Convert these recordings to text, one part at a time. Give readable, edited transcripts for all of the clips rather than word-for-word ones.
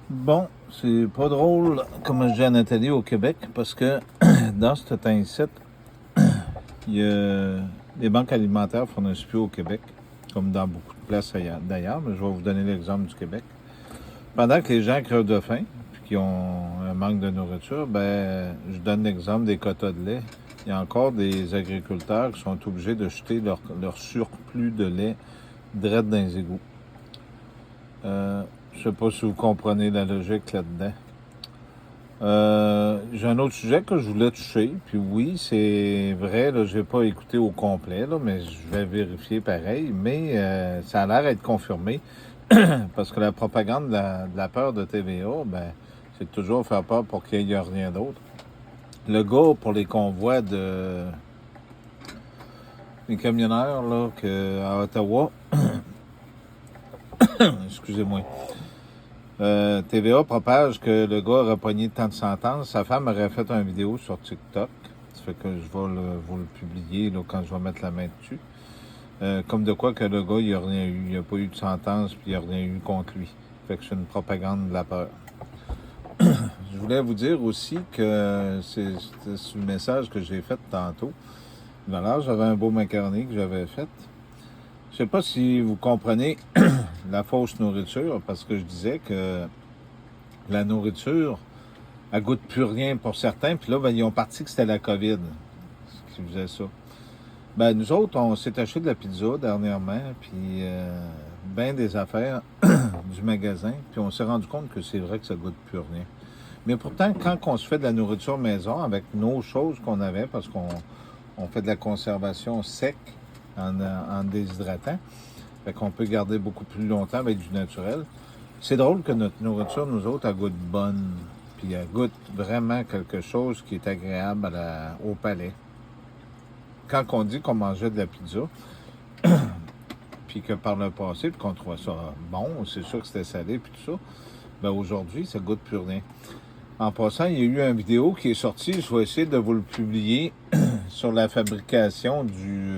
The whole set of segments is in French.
Bon, c'est pas drôle, comme je dis à Nathalie, au Québec, parce que dans ce temps-ci, il y a les banques alimentaires ne fournissent plus au Québec, comme dans beaucoup de places d'ailleurs, mais je vais vous donner l'exemple du Québec. Pendant que les gens crèvent de faim, puis qui ont un manque de nourriture, ben, je donne l'exemple des quotas de lait. Il y a encore des agriculteurs qui sont obligés de jeter leur surplus de lait direct dans les égouts. Je sais pas si vous comprenez la logique là-dedans. J'ai un autre sujet que je voulais toucher. Puis oui, c'est vrai, là, j'ai pas écouté au complet, là, mais je vais vérifier pareil. Mais ça a l'air d'être confirmé. Parce que la propagande de la peur de TVA, ben, c'est toujours faire peur pour qu'il n'y ait rien d'autre. Le gars pour les convois les camionneurs là, à Ottawa, excusez-moi, TVA propage que le gars aurait pogné tant de sentences. Sa femme aurait fait une vidéo sur TikTok. Ça fait que je vais vous le publier là, quand je vais mettre la main dessus. Comme de quoi que le gars, il n'y a rien eu. Il n'y a pas eu de sentence, puis il n'y a rien eu contre lui. Fait que c'est une propagande de la peur. Je voulais vous dire aussi que c'est le message que j'ai fait tantôt. Alors, j'avais un beau macaroni que j'avais fait. Je sais pas si vous comprenez la fausse nourriture, parce que je disais que la nourriture, elle goûte plus rien pour certains, puis là, ben, ils ont parti que c'était la COVID qui faisait ça. Ben, nous autres, on s'est acheté de la pizza dernièrement, puis ben des affaires du magasin, puis on s'est rendu compte que c'est vrai que ça goûte plus rien. Mais pourtant, quand on se fait de la nourriture maison avec nos choses qu'on avait, parce qu'on fait de la conservation sec en déshydratant, fait qu'on peut garder beaucoup plus longtemps avec du naturel. C'est drôle que notre nourriture, nous autres, elle goûte bonne. Puis elle goûte vraiment quelque chose qui est agréable au palais. Quand on dit qu'on mangeait de la pizza, puis que par le passé, puis qu'on trouvait ça bon, c'est sûr que c'était salé, puis tout ça, ben aujourd'hui, ça goûte plus rien. En passant, il y a eu une vidéo qui est sortie, je vais essayer de vous le publier, sur la fabrication du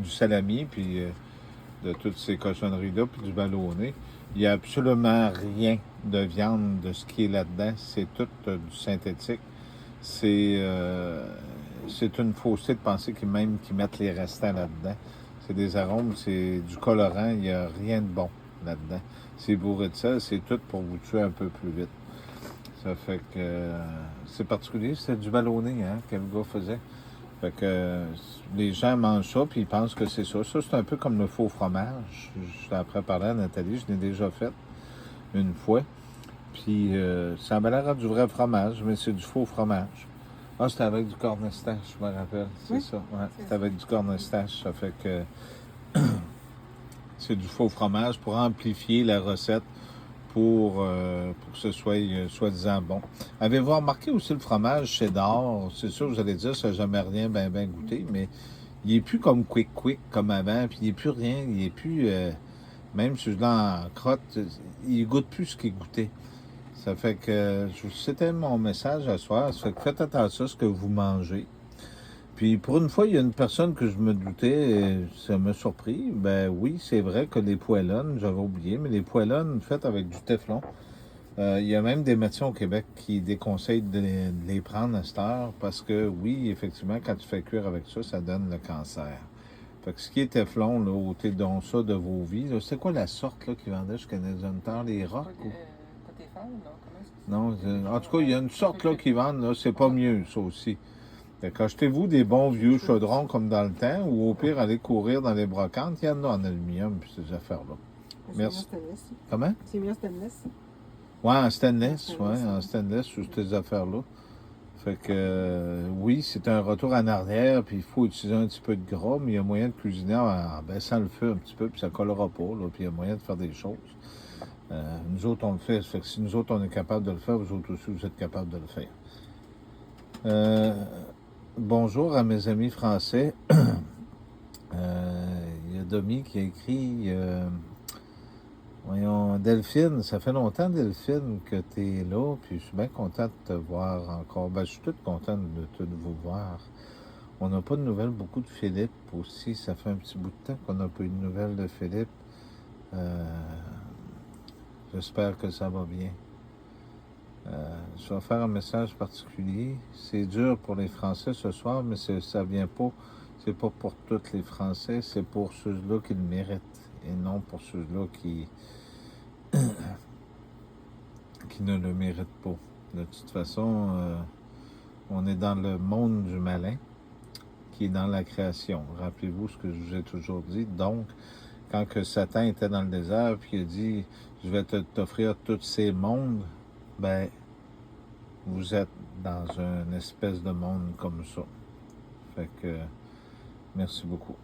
salami, puis de toutes ces cochonneries-là, puis du ballonné. Il n'y a absolument rien de viande de ce qui est là-dedans. C'est tout du synthétique. C'est c'est une fausseté de penser qu'ils mettent les restants là-dedans. C'est des arômes, c'est du colorant, il n'y a rien de bon là-dedans. C'est bourré de sel, c'est tout pour vous tuer un peu plus vite. Ça fait que c'est particulier, c'est du ballonné hein, que le gars faisait. Fait que les gens mangent ça puis ils pensent que c'est ça. Ça, c'est un peu comme le faux fromage. Je t'ai après parlé à Nathalie, je l'ai déjà fait une fois. Puis ça m'a l'air du vrai fromage, mais c'est du faux fromage. Ah, c'était avec du cornestache, je me rappelle. C'est oui, ça. Ouais, c'était avec du cornestache. Ça fait que c'est du faux fromage pour amplifier la recette pour que ce soit soi-disant bon. Avez-vous remarqué aussi le fromage cheddar? C'est sûr, vous allez dire, ça n'a jamais rien bien goûté, mais il est plus comme quick comme avant, puis il n'est plus rien, il est plus, même si je l'ai en crotte, il goûte plus ce qu'il goûtait. Ça fait que c'était mon message à soir. Ça fait que faites attention à ce que vous mangez. Puis pour une fois, il y a une personne que je me doutais, ça m'a surpris. Ben oui, c'est vrai que les poêlonnes, j'avais oublié, mais les poêlonnes faites avec du téflon, il y a même des médecins au Québec qui déconseillent de les prendre à cette heure parce que oui, effectivement, quand tu fais cuire avec ça, ça donne le cancer. Fait que ce qui est téflon, là, ôtez donc ça de vos vies. C'est quoi la sorte là, qui vendait jusqu'à Nézontar, les rocs? Non, en tout cas, il y a une sorte là qui vendent, là, c'est pas mieux, ça aussi. Fait qu'achetez-vous des bons vieux chaudrons comme dans le temps, ou au pire, allez courir dans les brocantes. Il y en a en aluminium, puis ces affaires-là. Merci. Comment? C'est mieux en stainless. Ouais, en stainless, ouais, en stainless, sur ces affaires-là. Fait que, oui, c'est un retour en arrière, puis il faut utiliser un petit peu de gras, mais il y a moyen de cuisiner en baissant le feu un petit peu, puis ça collera pas, là, puis il y a moyen de faire des choses. Nous autres, on le fait. Fait que si nous autres, on est capable de le faire, vous autres aussi, vous êtes capable de le faire. Bonjour à mes amis français. Il y a Domi qui a écrit voyons, Delphine, ça fait longtemps, Delphine, que tu es là, puis je suis bien content de te voir encore. Ben, je suis toute contente de vous voir. On n'a pas de nouvelles beaucoup de Philippe aussi. Ça fait un petit bout de temps qu'on n'a pas eu de nouvelles de Philippe. J'espère que ça va bien. Je vais faire un message particulier. C'est dur pour les Français ce soir, mais ça vient pas. C'est pas pour tous les Français, c'est pour ceux-là qui le méritent et non pour ceux-là qui ne le méritent pas. De toute façon, on est dans le monde du malin qui est dans la création. Rappelez-vous ce que je vous ai toujours dit. Donc, quand que Satan était dans le désert puis il a dit « Je vais t'offrir tous ces mondes », ben, vous êtes dans une espèce de monde comme ça. Fait que, merci beaucoup.